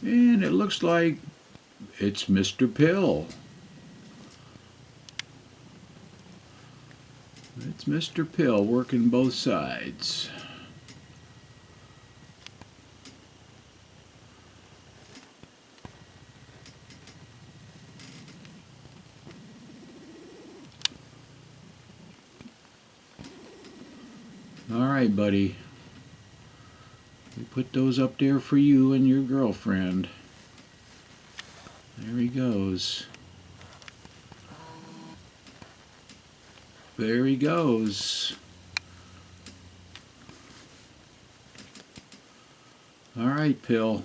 And it looks like it's Mr. Pill. It's Mr. Pill working both sides. Alright, buddy. We put those up there for you and your girlfriend. There he goes. There he goes. Alright, Pill.